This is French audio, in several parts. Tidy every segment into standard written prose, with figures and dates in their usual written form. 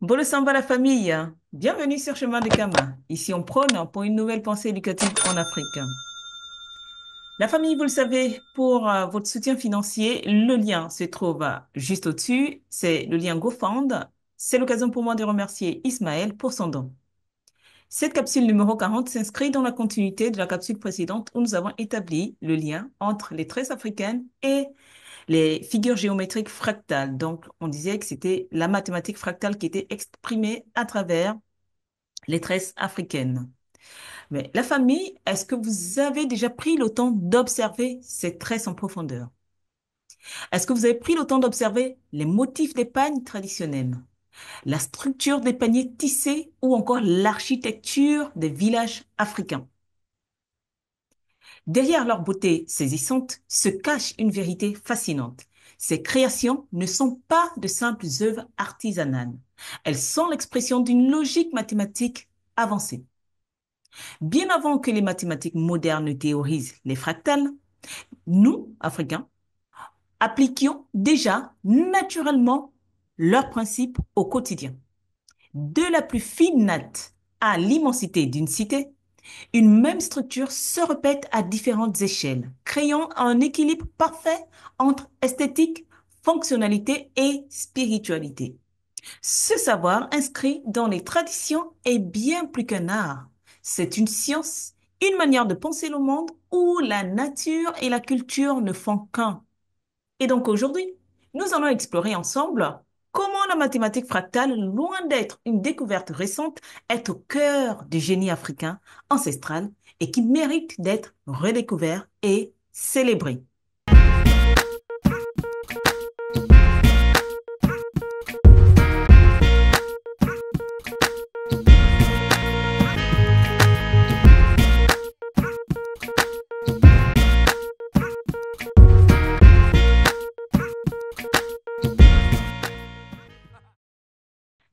Bolo Samba la famille, bienvenue sur Chemin de Kama. Ici, on prône pour une nouvelle pensée éducative en Afrique. La famille, vous le savez, pour votre soutien financier, le lien se trouve juste au-dessus. C'est le lien GoFund. C'est l'occasion pour moi de remercier Ismaël pour son don. Cette capsule numéro 40 s'inscrit dans la continuité de la capsule précédente où nous avons établi le lien entre les tresses africaines et les figures géométriques fractales. Donc, on disait que c'était la mathématique fractale qui était exprimée à travers les tresses africaines. Mais la famille, est-ce que vous avez déjà pris le temps d'observer ces tresses en profondeur? Est-ce que vous avez pris le temps d'observer les motifs des pagnes traditionnels, la structure des paniers tissés ou encore l'architecture des villages africains? Derrière leur beauté saisissante se cache une vérité fascinante. Ces créations ne sont pas de simples œuvres artisanales. Elles sont l'expression d'une logique mathématique avancée. Bien avant que les mathématiques modernes ne théorisent les fractales, nous, Africains, appliquions déjà naturellement leurs principes au quotidien. De la plus fine natte à l'immensité d'une cité, une même structure se répète à différentes échelles, créant un équilibre parfait entre esthétique, fonctionnalité et spiritualité. Ce savoir inscrit dans les traditions est bien plus qu'un art. C'est une science, une manière de penser le monde où la nature et la culture ne font qu'un. Et donc aujourd'hui, nous allons explorer ensemble comment la mathématique fractale, loin d'être une découverte récente, est au cœur du génie africain ancestral et qui mérite d'être redécouvert et célébré.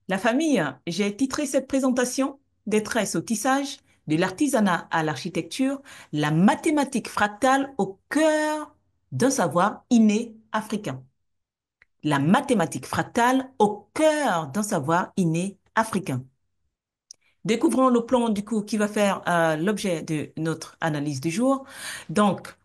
La famille, j'ai titré cette présentation des tresses au tissage, de l'artisanat à l'architecture, la mathématique fractale au cœur d'un savoir inné africain. La mathématique fractale au cœur d'un savoir inné africain. Découvrons le plan du coup qui va faire l'objet de notre analyse du jour. Donc,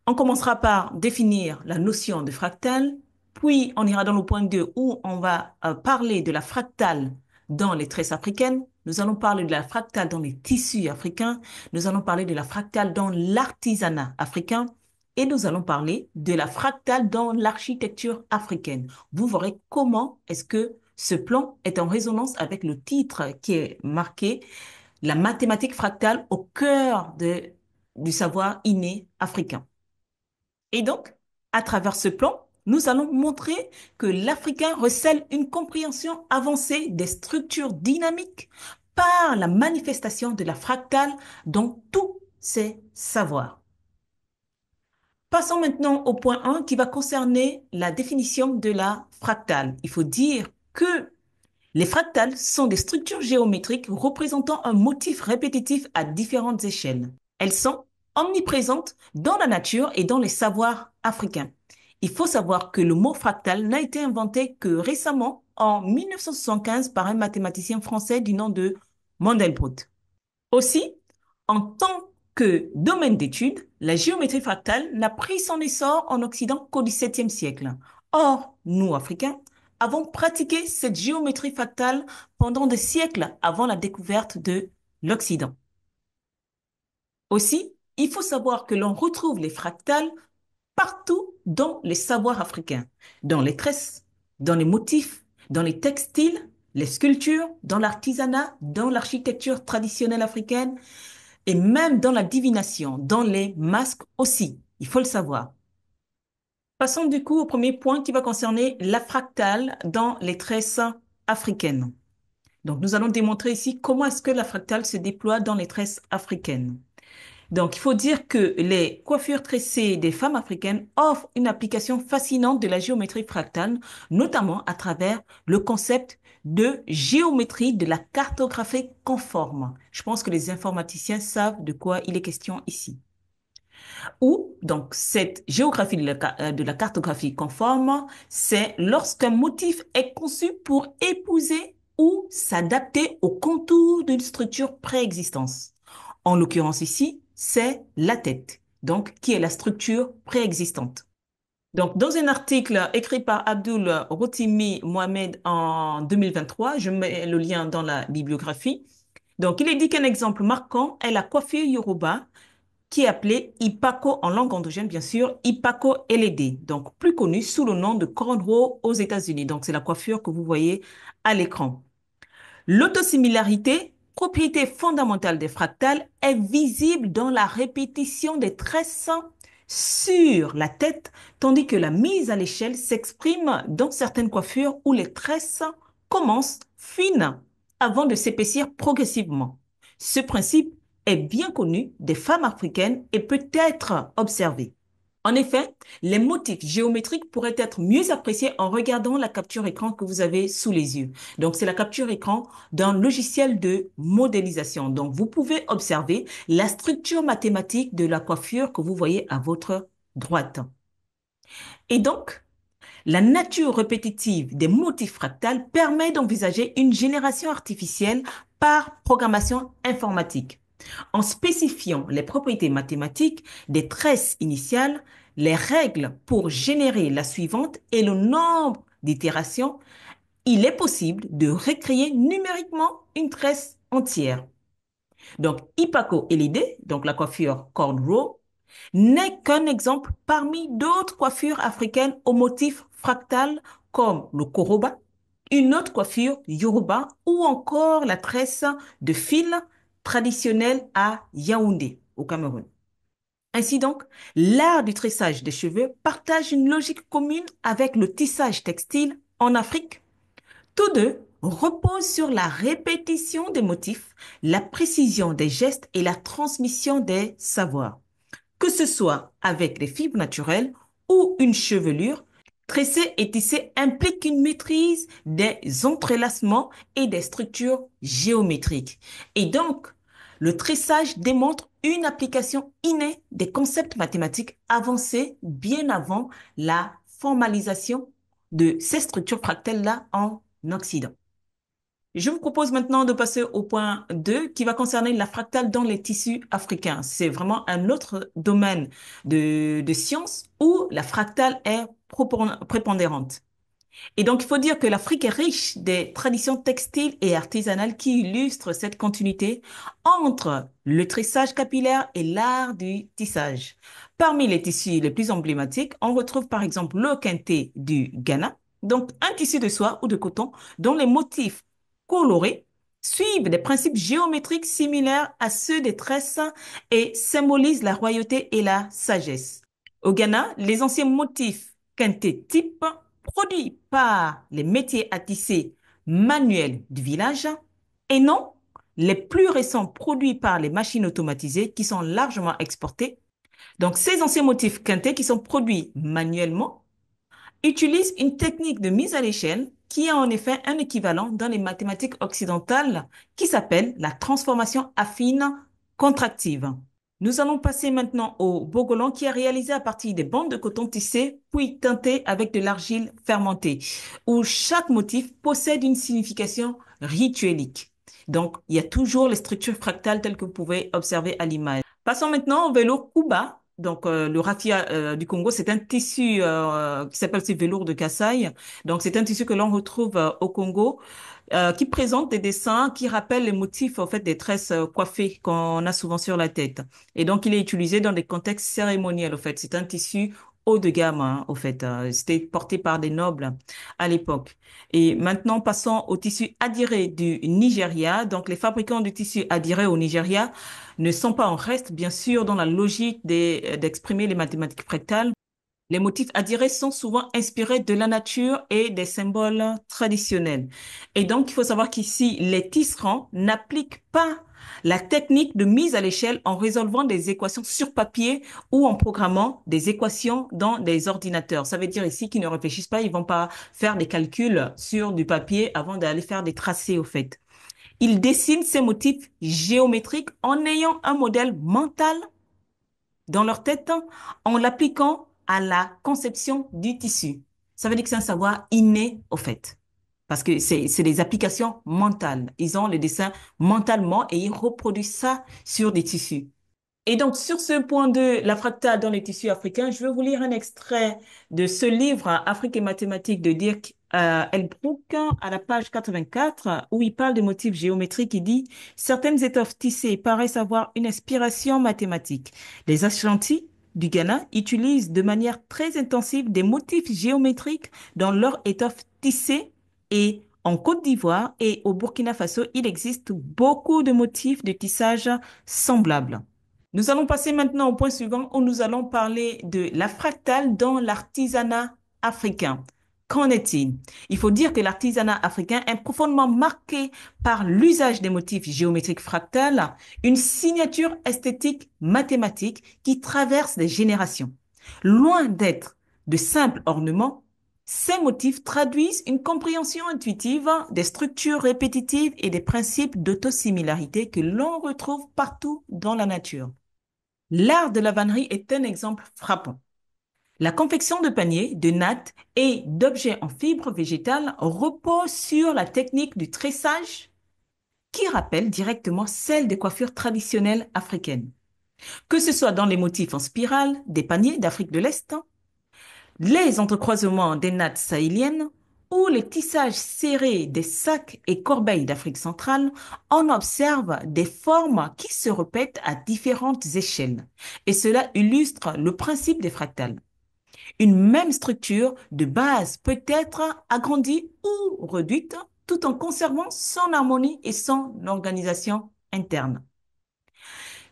on commencera par définir la notion de fractal, puis on ira dans le point 2 où on va parler de la fractale dans les tresses africaines. Nous allons parler de la fractale dans les tissus africains. Nous allons parler de la fractale dans l'artisanat africain. Et nous allons parler de la fractale dans l'architecture africaine. Vous verrez comment est-ce que ce plan est en résonance avec le titre qui est marqué La mathématique fractale au cœur du savoir inné africain. Et donc, à travers ce plan, nous allons montrer que l'Africain recèle une compréhension avancée des structures dynamiques par la manifestation de la fractale dans tous ses savoirs. Passons maintenant au point 1 qui va concerner la définition de la fractale. Il faut dire que les fractales sont des structures géométriques représentant un motif répétitif à différentes échelles. Elles sont omniprésentes dans la nature et dans les savoirs africains. Il faut savoir que le mot fractal n'a été inventé que récemment, en 1975, par un mathématicien français du nom de Mandelbrot. Aussi, en tant que domaine d'étude, la géométrie fractale n'a pris son essor en Occident qu'au XVIIe siècle. Or, nous, Africains, avons pratiqué cette géométrie fractale pendant des siècles avant la découverte de l'Occident. Aussi, il faut savoir que l'on retrouve les fractales partout dans les savoirs africains, dans les tresses, dans les motifs, dans les textiles, les sculptures, dans l'artisanat, dans l'architecture traditionnelle africaine et même dans la divination, dans les masques aussi. Il faut le savoir. Passons du coup au premier point qui va concerner la fractale dans les tresses africaines. Donc, nous allons démontrer ici comment est-ce que la fractale se déploie dans les tresses africaines. Donc, il faut dire que les coiffures tressées des femmes africaines offrent une application fascinante de la géométrie fractale, notamment à travers le concept de géométrie de la cartographie conforme. Je pense que les informaticiens savent de quoi il est question ici. Ou, donc, cette géographie de la cartographie conforme, c'est lorsqu'un motif est conçu pour épouser ou s'adapter au contour d'une structure préexistante. En l'occurrence ici, c'est la tête, donc qui est la structure préexistante. Donc, dans un article écrit par Abdul Rotimi Mohamed en 2023, je mets le lien dans la bibliographie. Donc, il est dit qu'un exemple marquant est la coiffure Yoruba, qui est appelée Ipako en langue endogène, bien sûr, Ipako LED, donc plus connue sous le nom de cornrow aux États-Unis. Donc, c'est la coiffure que vous voyez à l'écran. L'autosimilarité, propriété fondamentale des fractales, est visible dans la répétition des tresses sur la tête, tandis que la mise à l'échelle s'exprime dans certaines coiffures où les tresses commencent fines avant de s'épaissir progressivement. Ce principe est bien connu des femmes africaines et peut être observé. En effet, les motifs géométriques pourraient être mieux appréciés en regardant la capture écran que vous avez sous les yeux. Donc, c'est la capture écran d'un logiciel de modélisation. Donc, vous pouvez observer la structure mathématique de la coiffure que vous voyez à votre droite. Et donc, la nature répétitive des motifs fractales permet d'envisager une génération artificielle par programmation informatique. En spécifiant les propriétés mathématiques des tresses initiales, les règles pour générer la suivante et le nombre d'itérations, il est possible de recréer numériquement une tresse entière. Donc, Hippaco Elide, donc la coiffure cornrow, n'est qu'un exemple parmi d'autres coiffures africaines au motif fractal comme le koroba, une autre coiffure yoruba ou encore la tresse de fil traditionnelle à Yaoundé, au Cameroun. Ainsi donc, l'art du tressage des cheveux partage une logique commune avec le tissage textile en Afrique. Tous deux reposent sur la répétition des motifs, la précision des gestes et la transmission des savoirs. Que ce soit avec les fibres naturelles ou une chevelure, tresser et tisser implique une maîtrise des entrelacements et des structures géométriques. Et donc, le tressage démontre une application innée des concepts mathématiques avancés bien avant la formalisation de ces structures fractales-là en Occident. Je vous propose maintenant de passer au point 2 qui va concerner la fractale dans les tissus africains. C'est vraiment un autre domaine de science où la fractale est prépondérante. Et donc, il faut dire que l'Afrique est riche des traditions textiles et artisanales qui illustrent cette continuité entre le tressage capillaire et l'art du tissage. Parmi les tissus les plus emblématiques, on retrouve par exemple le kente du Ghana, donc un tissu de soie ou de coton dont les motifs colorés suivent des principes géométriques similaires à ceux des tresses et symbolisent la royauté et la sagesse. Au Ghana, les anciens motifs kente type produits par les métiers à tisser manuels du village et non les plus récents produits par les machines automatisées qui sont largement exportés. Donc, ces anciens motifs quintés qui sont produits manuellement utilisent une technique de mise à l'échelle qui a en effet un équivalent dans les mathématiques occidentales qui s'appelle la transformation affine contractive. Nous allons passer maintenant au bogolan qui est réalisé à partir des bandes de coton tissées puis teintées avec de l'argile fermentée, où chaque motif possède une signification rituelique. Donc, il y a toujours les structures fractales telles que vous pouvez observer à l'image. Passons maintenant au velours Kuba. Donc, le raffia du Congo, c'est un tissu qui s'appelle aussi velours de Kasaï. Donc, c'est un tissu que l'on retrouve au Congo qui présente des dessins qui rappellent les motifs en fait des tresses coiffées qu'on a souvent sur la tête. Et donc, il est utilisé dans des contextes cérémoniels, au fait. C'est un tissu haut de gamme, hein, au fait. C'était porté par des nobles à l'époque. Et maintenant, passons au tissu adiré du Nigeria. Donc, les fabricants du tissu adiré au Nigeria ne sont pas en reste, bien sûr, dans la logique d'exprimer les mathématiques fractales. Les motifs adirés sont souvent inspirés de la nature et des symboles traditionnels. Et donc, il faut savoir qu'ici, les tisserands n'appliquent pas la technique de mise à l'échelle en résolvant des équations sur papier ou en programmant des équations dans des ordinateurs. Ça veut dire ici qu'ils ne réfléchissent pas, ils vont pas faire des calculs sur du papier avant d'aller faire des tracés, au fait. Ils dessinent ces motifs géométriques en ayant un modèle mental dans leur tête en l'appliquant à la conception du tissu. Ça veut dire que c'est un savoir inné au fait. parce que c'est des applications mentales. Ils ont le dessin mentalement et ils reproduisent ça sur des tissus. Et donc, sur ce point de la fractale dans les tissus africains, je vais vous lire un extrait de ce livre Afrique et mathématiques de Dirk Elbroek à la page 84, où il parle de motifs géométriques. Il dit, certaines étoffes tissées paraissent avoir une inspiration mathématique. Les Ashantis du Ghana utilisent de manière très intensive des motifs géométriques dans leurs étoffes tissées et en Côte d'Ivoire et au Burkina Faso, il existe beaucoup de motifs de tissage semblables. Nous allons passer maintenant au point suivant où nous allons parler de la fractale dans l'artisanat africain. Qu'en est-il? Il faut dire que l'artisanat africain est profondément marqué par l'usage des motifs géométriques fractales, une signature esthétique mathématique qui traverse des générations. Loin d'être de simples ornements, ces motifs traduisent une compréhension intuitive des structures répétitives et des principes d'autosimilarité que l'on retrouve partout dans la nature. L'art de la vannerie est un exemple frappant. La confection de paniers, de nattes et d'objets en fibres végétales repose sur la technique du tressage qui rappelle directement celle des coiffures traditionnelles africaines. Que ce soit dans les motifs en spirale des paniers d'Afrique de l'Est, les entrecroisements des nattes sahéliennes ou les tissages serrés des sacs et corbeilles d'Afrique centrale, on observe des formes qui se répètent à différentes échelles. Et cela illustre le principe des fractales. Une même structure de base peut être agrandie ou réduite tout en conservant son harmonie et son organisation interne.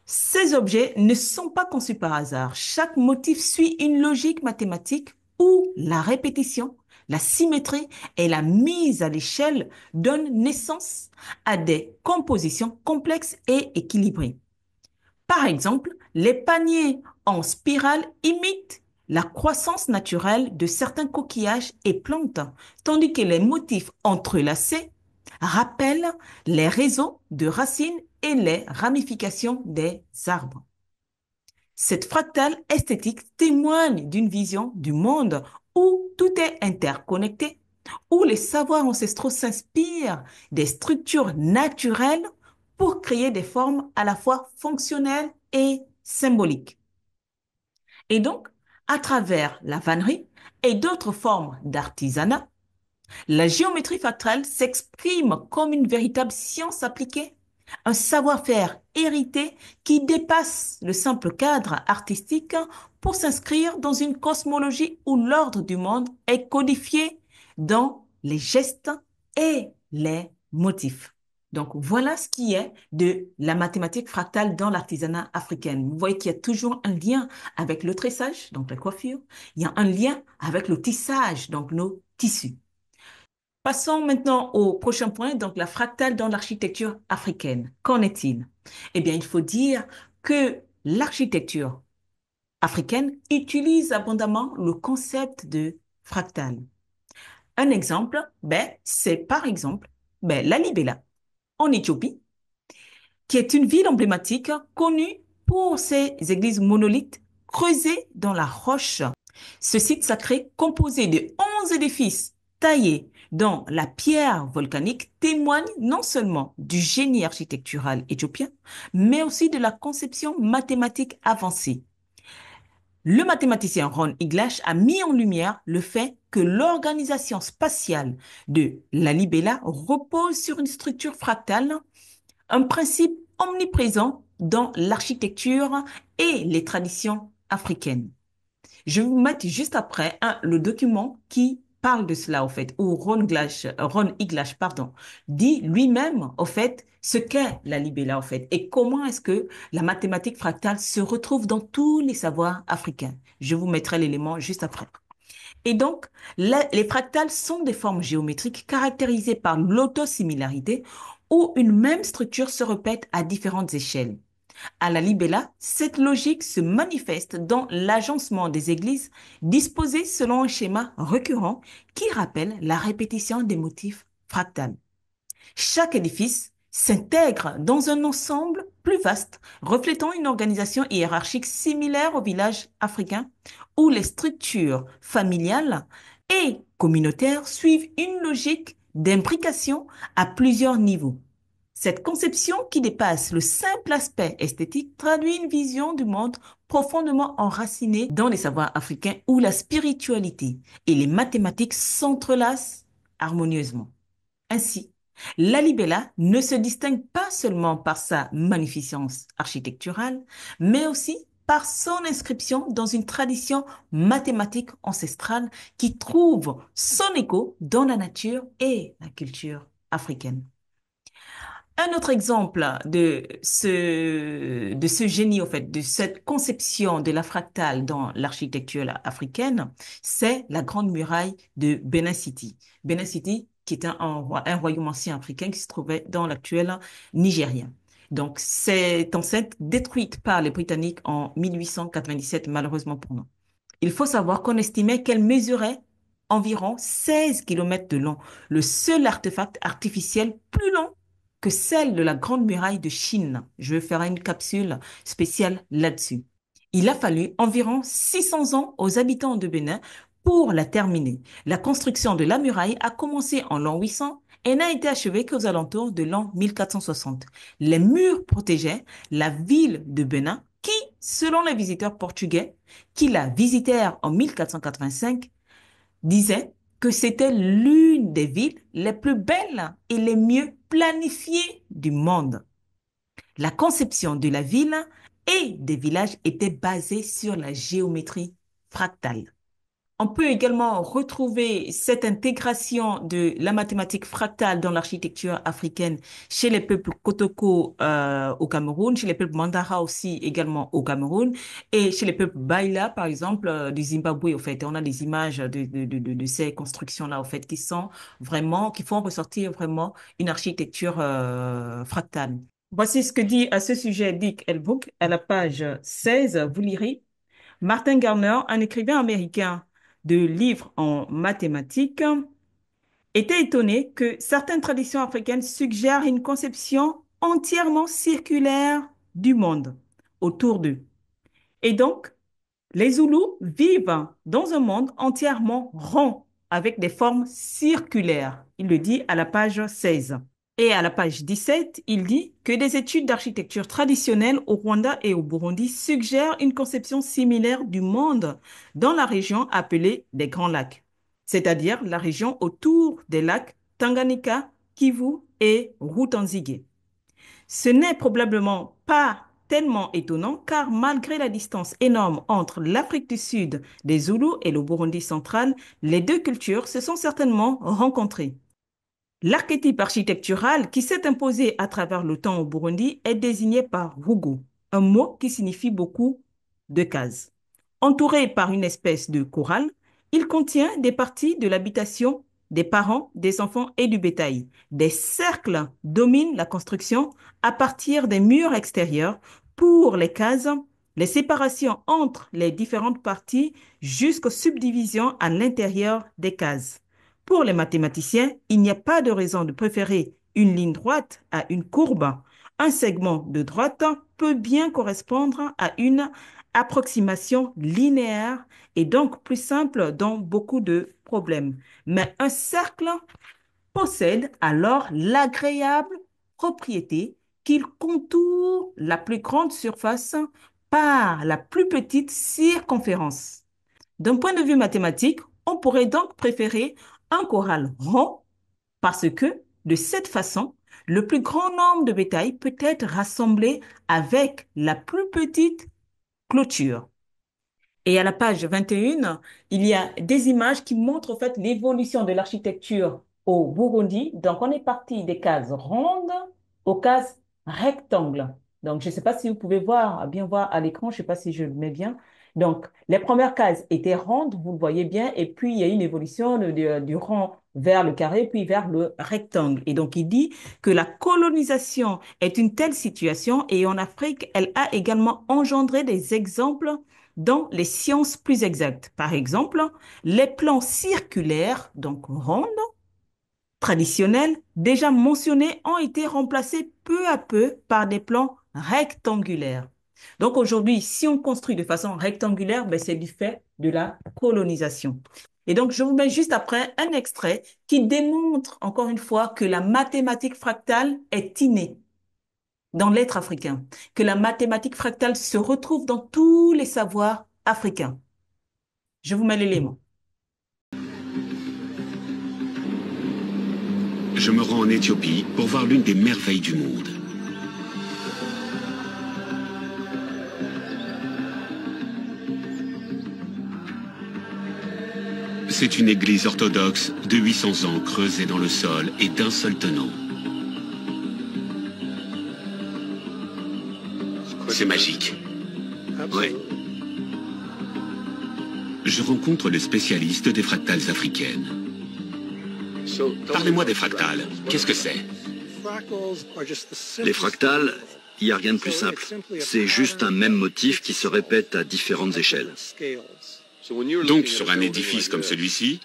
Ces objets ne sont pas conçus par hasard. Chaque motif suit une logique mathématique où la répétition, la symétrie et la mise à l'échelle donnent naissance à des compositions complexes et équilibrées. Par exemple, les paniers en spirale imitent la croissance naturelle de certains coquillages et plantes, tandis que les motifs entrelacés rappellent les réseaux de racines et les ramifications des arbres. Cette fractale esthétique témoigne d'une vision du monde où tout est interconnecté, où les savoirs ancestraux s'inspirent des structures naturelles pour créer des formes à la fois fonctionnelles et symboliques. Et donc, à travers la vannerie et d'autres formes d'artisanat, la géométrie fractale s'exprime comme une véritable science appliquée, un savoir-faire hérité qui dépasse le simple cadre artistique pour s'inscrire dans une cosmologie où l'ordre du monde est codifié dans les gestes et les motifs. Donc voilà ce qui est de la mathématique fractale dans l'artisanat africain. Vous voyez qu'il y a toujours un lien avec le tressage, donc la coiffure. Il y a un lien avec le tissage, donc nos tissus. Passons maintenant au prochain point, donc la fractale dans l'architecture africaine. Qu'en est-il? Eh bien, il faut dire que l'architecture africaine utilise abondamment le concept de fractale. Un exemple, c'est par exemple Lalibela en Éthiopie, qui est une ville emblématique connue pour ses églises monolithes creusées dans la roche. Ce site sacré, composé de 11 édifices taillés dans la pierre volcanique, témoigne non seulement du génie architectural éthiopien, mais aussi de la conception mathématique avancée. Le mathématicien Ron Iglash a mis en lumière le fait que l'organisation spatiale de la Libella repose sur une structure fractale, un principe omniprésent dans l'architecture et les traditions africaines. Je vais vous mettre juste après le document qui parle de cela, au fait, où Ron Iglash, pardon, dit lui-même, au fait, ce qu'est la libella, au fait, et comment est-ce que la mathématique fractale se retrouve dans tous les savoirs africains. Je vous mettrai l'élément juste après. Et donc, les fractales sont des formes géométriques caractérisées par l'autosimilarité où une même structure se répète à différentes échelles. À la Libella, cette logique se manifeste dans l'agencement des églises disposées selon un schéma récurrent qui rappelle la répétition des motifs fractales. Chaque édifice s'intègre dans un ensemble plus vaste, reflétant une organisation hiérarchique similaire au village africain, où les structures familiales et communautaires suivent une logique d'imbrication à plusieurs niveaux. Cette conception qui dépasse le simple aspect esthétique traduit une vision du monde profondément enracinée dans les savoirs africains où la spiritualité et les mathématiques s'entrelacent harmonieusement. Ainsi, Lalibela ne se distingue pas seulement par sa magnificence architecturale, mais aussi par son inscription dans une tradition mathématique ancestrale qui trouve son écho dans la nature et la culture africaine. Un autre exemple de ce génie, au fait, de cette conception de la fractale dans l'architecture africaine, c'est la Grande Muraille de Benin City. Benin City, qui est un royaume ancien africain qui se trouvait dans l'actuel Nigeria. Donc, cette enceinte détruite par les Britanniques en 1897, malheureusement pour nous. Il faut savoir qu'on estimait qu'elle mesurait environ 16 kilomètres de long, le seul artefact artificiel plus long que celle de la Grande Muraille de Chine. Je ferai une capsule spéciale là-dessus. Il a fallu environ 600 ans aux habitants de Bénin pour la terminer. La construction de la muraille a commencé en l'an 800 et n'a été achevée qu'aux alentours de l'an 1460. Les murs protégeaient la ville de Bénin qui, selon les visiteurs portugais, qui la visitèrent en 1485, disait que c'était l'une des villes les plus belles et les mieux planifiées du monde. La conception de la ville et des villages était basée sur la géométrie fractale. On peut également retrouver cette intégration de la mathématique fractale dans l'architecture africaine chez les peuples Kotoko au Cameroun, chez les peuples Mandara aussi également au Cameroun, et chez les peuples Baïla, par exemple, du Zimbabwe, au fait. On a des images de ces constructions-là, au fait, qui sont vraiment, qui font ressortir vraiment une architecture fractale. Voici ce que dit à ce sujet Dick Elbrook à la page 16. Vous lirez. Martin Gardner, un écrivain américain de livres en mathématiques, était étonné que certaines traditions africaines suggèrent une conception entièrement circulaire du monde autour d'eux. Et donc, les Zoulous vivent dans un monde entièrement rond, avec des formes circulaires. Il le dit à la page 16. Et à la page 17, il dit que des études d'architecture traditionnelle au Rwanda et au Burundi suggèrent une conception similaire du monde dans la région appelée des Grands Lacs, c'est-à-dire la région autour des lacs Tanganyika, Kivu et Rutanzige. Ce n'est probablement pas tellement étonnant car malgré la distance énorme entre l'Afrique du Sud des Zoulous et le Burundi central, les deux cultures se sont certainement rencontrées. L'archétype architectural qui s'est imposé à travers le temps au Burundi est désigné par Rugu, un mot qui signifie beaucoup de cases. Entouré par une espèce de chorale, il contient des parties de l'habitation des parents, des enfants et du bétail. Des cercles dominent la construction à partir des murs extérieurs pour les cases, les séparations entre les différentes parties jusqu'aux subdivisions à l'intérieur des cases. Pour les mathématiciens, il n'y a pas de raison de préférer une ligne droite à une courbe. Un segment de droite peut bien correspondre à une approximation linéaire et donc plus simple dans beaucoup de problèmes. Mais un cercle possède alors l'agréable propriété qu'il contourne la plus grande surface par la plus petite circonférence. D'un point de vue mathématique, on pourrait donc préférer un corral rond parce que, de cette façon, le plus grand nombre de bétail peut être rassemblé avec la plus petite clôture. Et à la page 21, il y a des images qui montrent en fait l'évolution de l'architecture au Burundi. Donc, on est parti des cases rondes aux cases rectangles. Donc, je ne sais pas si vous pouvez voir, bien voir à l'écran, je ne sais pas si je le mets bien. Donc, les premières cases étaient rondes, vous le voyez bien, et puis il y a une évolution du rond vers le carré, puis vers le rectangle. Et donc, il dit que la colonisation est une telle situation et en Afrique, elle a également engendré des exemples dans les sciences plus exactes. Par exemple, les plans circulaires, donc ronds, traditionnels, déjà mentionnés, ont été remplacés peu à peu par des plans rectangulaires. Donc aujourd'hui, si on construit de façon rectangulaire, ben c'est du fait de la colonisation. Et donc, je vous mets juste après un extrait qui démontre encore une fois que la mathématique fractale est innée dans l'être africain, que la mathématique fractale se retrouve dans tous les savoirs africains. Je vous mets l'élément. Je me rends en Éthiopie pour voir l'une des merveilles du monde. C'est une église orthodoxe de 800 ans creusée dans le sol et d'un seul tenant. C'est magique. Ouais. Je rencontre le spécialiste des fractales africaines. Parlez-moi des fractales. Qu'est-ce que c'est? Les fractales, il n'y a rien de plus simple. C'est juste un même motif qui se répète à différentes échelles. Donc, sur un édifice comme celui-ci,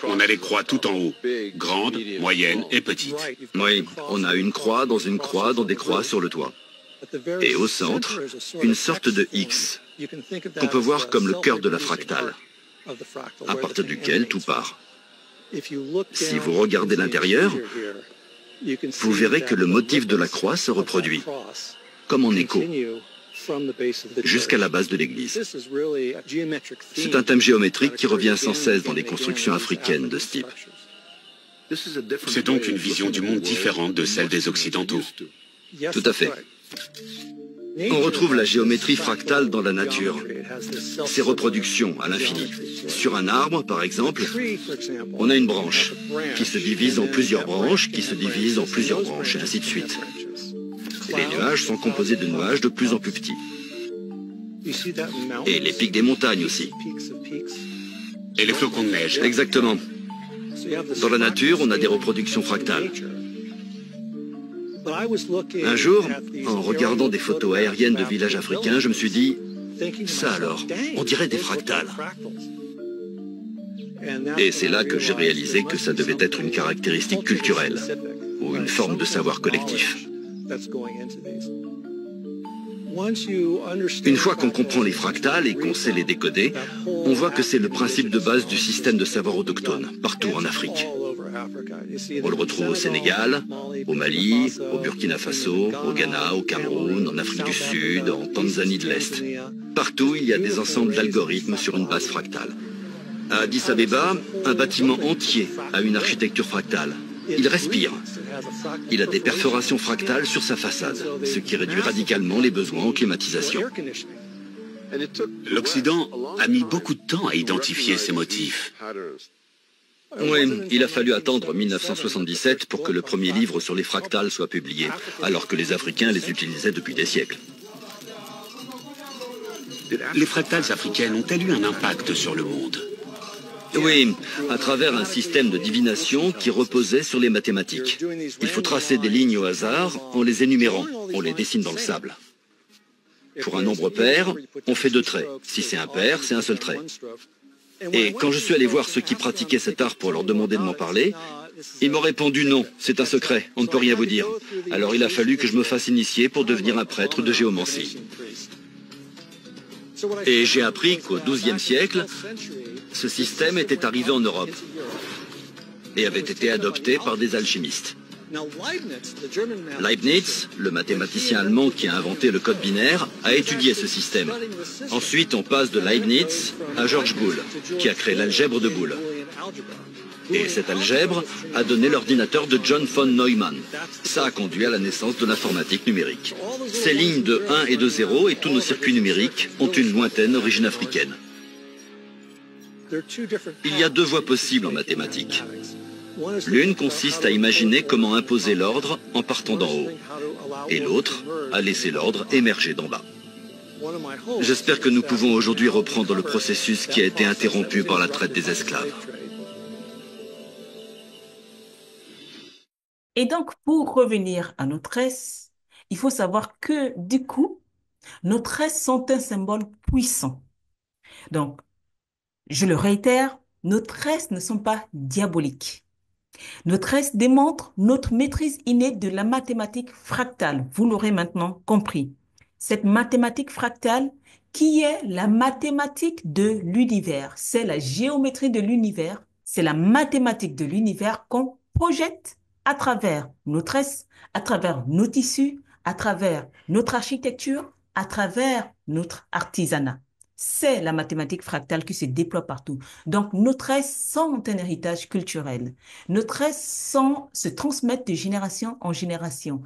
on a les croix tout en haut, grandes, moyennes et petites. Oui, on a une croix dans des croix sur le toit. Et au centre, une sorte de X, qu'on peut voir comme le cœur de la fractale, à partir duquel tout part. Si vous regardez l'intérieur, vous verrez que le motif de la croix se reproduit, comme en écho, jusqu'à la base de l'église. C'est un thème géométrique qui revient sans cesse dans les constructions africaines de ce type. C'est donc une vision du monde différente de celle des Occidentaux. Tout à fait. On retrouve la géométrie fractale dans la nature, ses reproductions à l'infini. Sur un arbre, par exemple, on a une branche qui se divise en plusieurs branches, qui se divise en plusieurs branches, et ainsi de suite. Et les nuages sont composés de nuages de plus en plus petits. Et les pics des montagnes aussi. Et les flocons de neige. Exactement. Dans la nature, on a des reproductions fractales. Un jour, en regardant des photos aériennes de villages africains, je me suis dit, ça alors, on dirait des fractales. Et c'est là que j'ai réalisé que ça devait être une caractéristique culturelle, ou une forme de savoir collectif. Une fois qu'on comprend les fractales et qu'on sait les décoder, on voit que c'est le principe de base du système de savoir autochtone, partout en Afrique. On le retrouve au Sénégal, au Mali, au Burkina Faso, au Ghana, au Cameroun, en Afrique du Sud, en Tanzanie de l'Est. Partout, il y a des ensembles d'algorithmes sur une base fractale. À Addis Abeba, un bâtiment entier a une architecture fractale. Il respire. Il a des perforations fractales sur sa façade, ce qui réduit radicalement les besoins en climatisation. L'Occident a mis beaucoup de temps à identifier ces motifs. Oui, il a fallu attendre 1977 pour que le premier livre sur les fractales soit publié, alors que les Africains les utilisaient depuis des siècles. Les fractales africaines ont-elles eu un impact sur le monde? Oui, à travers un système de divination qui reposait sur les mathématiques. Il faut tracer des lignes au hasard en les énumérant, on les dessine dans le sable. Pour un nombre pair, on fait 2 traits. Si c'est impair, c'est un seul trait. Et quand je suis allé voir ceux qui pratiquaient cet art pour leur demander de m'en parler, ils m'ont répondu non, c'est un secret, on ne peut rien vous dire. Alors il a fallu que je me fasse initier pour devenir un prêtre de géomancie. Et j'ai appris qu'au XIIe siècle, ce système était arrivé en Europe et avait été adopté par des alchimistes. Leibniz, le mathématicien allemand qui a inventé le code binaire, a étudié ce système. Ensuite, on passe de Leibniz à George Boole, qui a créé l'algèbre de Boole. Et cette algèbre a donné l'ordinateur de John von Neumann. Ça a conduit à la naissance de l'informatique numérique. Ces lignes de 1 et de 0 et tous nos circuits numériques ont une lointaine origine africaine. Il y a 2 voies possibles en mathématiques. L'une consiste à imaginer comment imposer l'ordre en partant d'en haut, et l'autre à laisser l'ordre émerger d'en bas. J'espère que nous pouvons aujourd'hui reprendre le processus qui a été interrompu par la traite des esclaves. Et donc, pour revenir à nos tresses, il faut savoir que, du coup, nos tresses sont un symbole puissant. Donc, je le réitère, nos tresses ne sont pas diaboliques. Nos tresses démontrent notre maîtrise innée de la mathématique fractale. Vous l'aurez maintenant compris. Cette mathématique fractale qui est la mathématique de l'univers. C'est la géométrie de l'univers, c'est la mathématique de l'univers qu'on projette à travers nos tresses, à travers nos tissus, à travers notre architecture, à travers notre artisanat. C'est la mathématique fractale qui se déploie partout. Donc, nos tresses sont un héritage culturel. Nos tresses se transmettent de génération en génération.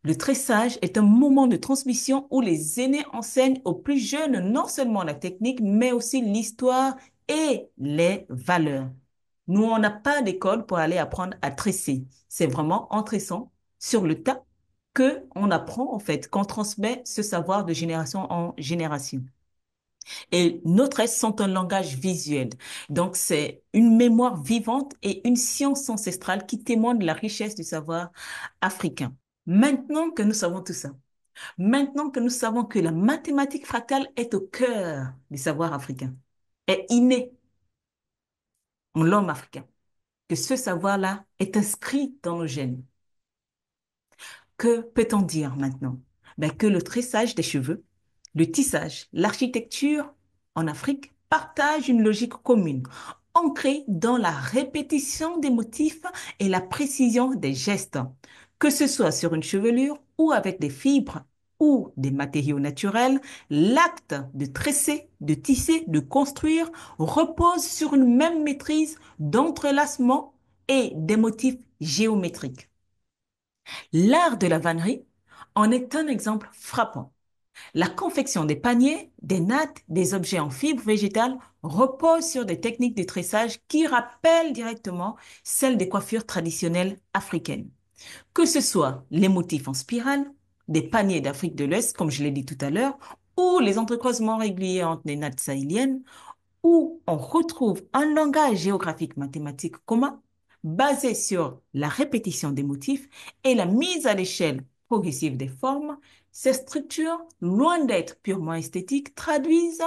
Le tressage est un moment de transmission où les aînés enseignent aux plus jeunes non seulement la technique, mais aussi l'histoire et les valeurs. Nous, on n'a pas d'école pour aller apprendre à tresser. C'est vraiment en tressant sur le tas que on apprend, en fait, qu'on transmet ce savoir de génération en génération. Et nos tresses sont un langage visuel. Donc, c'est une mémoire vivante et une science ancestrale qui témoigne de la richesse du savoir africain. Maintenant que nous savons tout ça, maintenant que nous savons que la mathématique fractale est au cœur du savoir africain, est inné en l'homme africain, que ce savoir-là est inscrit dans nos gènes, que peut-on dire maintenant? Ben, que le tressage des cheveux, le tissage, l'architecture en Afrique partagent une logique commune, ancrée dans la répétition des motifs et la précision des gestes, que ce soit sur une chevelure ou avec des fibres ou des matériaux naturels, l'acte de tresser, de tisser, de construire repose sur une même maîtrise d'entrelacement et des motifs géométriques. L'art de la vannerie en est un exemple frappant. La confection des paniers, des nattes, des objets en fibres végétales repose sur des techniques de tressage qui rappellent directement celles des coiffures traditionnelles africaines. Que ce soit les motifs en spirale, des paniers d'Afrique de l'Ouest, comme je l'ai dit tout à l'heure, ou les entrecroisements réguliers entre les nattes sahéliennes, où on retrouve un langage géographique mathématique commun basé sur la répétition des motifs et la mise à l'échelle progressive des formes, ces structures, loin d'être purement esthétiques, traduisent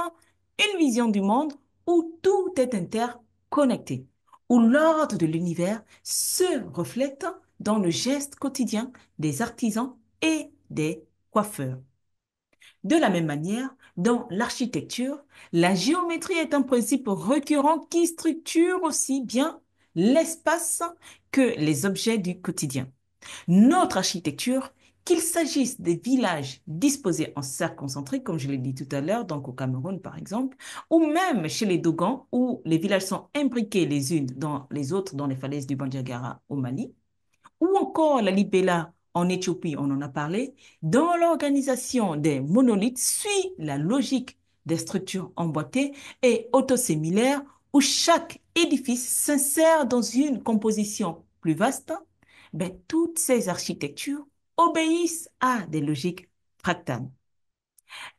une vision du monde où tout est interconnecté, où l'ordre de l'univers se reflète dans le geste quotidien des artisans et des coiffeurs. De la même manière, dans l'architecture, la géométrie est un principe récurrent qui structure aussi bien l'espace que les objets du quotidien. Notre architecture, qu'il s'agisse des villages disposés en cercles concentriques, comme je l'ai dit tout à l'heure, donc au Cameroun par exemple, ou même chez les Dogons, où les villages sont imbriqués les unes dans les autres dans les falaises du Bandiagara au Mali, ou encore la libella en Éthiopie, on en a parlé, dans l'organisation des monolithes suit la logique des structures emboîtées et autosémilaires où chaque édifice s'insère dans une composition plus vaste, ben, toutes ces architectures obéissent à des logiques fractales.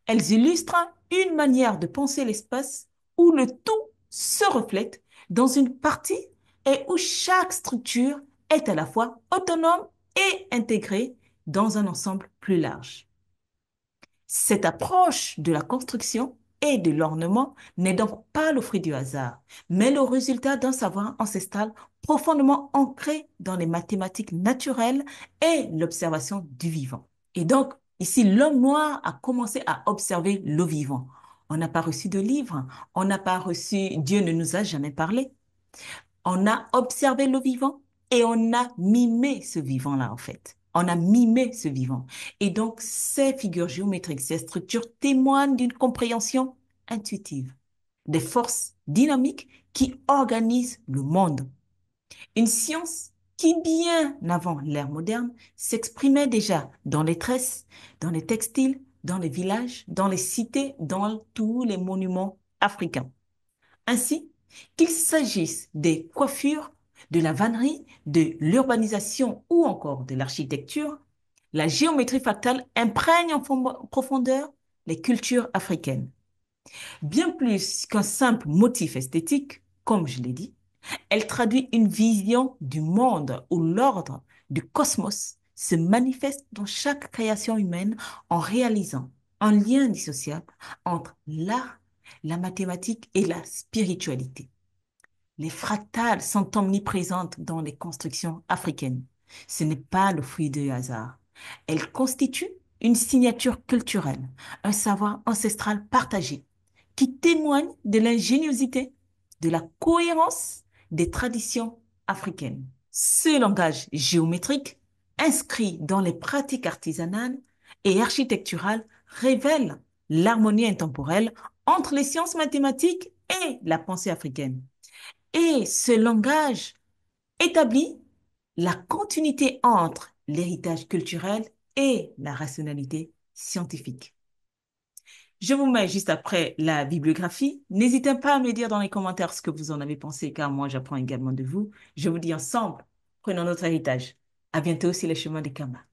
Elles illustrent une manière de penser l'espace où le tout se reflète dans une partie et où chaque structure est à la fois autonome et intégrée dans un ensemble plus large. Cette approche de la construction et de l'ornement n'est donc pas le fruit du hasard, mais le résultat d'un savoir ancestral profondément ancré dans les mathématiques naturelles et l'observation du vivant. Et donc, ici, l'homme noir a commencé à observer le vivant. On n'a pas reçu de livre, on n'a pas reçu, Dieu ne nous a jamais parlé. On a observé le vivant et on a mimé ce vivant-là, en fait. On a mimé ce vivant. Et donc, ces figures géométriques, ces structures témoignent d'une compréhension intuitive, des forces dynamiques qui organisent le monde. Une science qui, bien avant l'ère moderne, s'exprimait déjà dans les tresses, dans les textiles, dans les villages, dans les cités, dans tous les monuments africains. Ainsi, qu'il s'agisse des coiffures, de la vannerie, de l'urbanisation ou encore de l'architecture, la géométrie fractale imprègne en profondeur les cultures africaines. Bien plus qu'un simple motif esthétique, comme je l'ai dit, elle traduit une vision du monde où l'ordre du cosmos se manifeste dans chaque création humaine en réalisant un lien indissociable entre l'art, la mathématique et la spiritualité. Les fractales sont omniprésentes dans les constructions africaines. Ce n'est pas le fruit du hasard. Elles constituent une signature culturelle, un savoir ancestral partagé qui témoigne de l'ingéniosité, de la cohérence des traditions africaines. Ce langage géométrique, inscrit dans les pratiques artisanales et architecturales, révèle l'harmonie intemporelle entre les sciences mathématiques et la pensée africaine. Et ce langage établit la continuité entre l'héritage culturel et la rationalité scientifique. Je vous mets juste après la bibliographie. N'hésitez pas à me dire dans les commentaires ce que vous en avez pensé, car moi, j'apprends également de vous. Je vous dis ensemble, prenons notre héritage. À bientôt sur les chemins des Kama.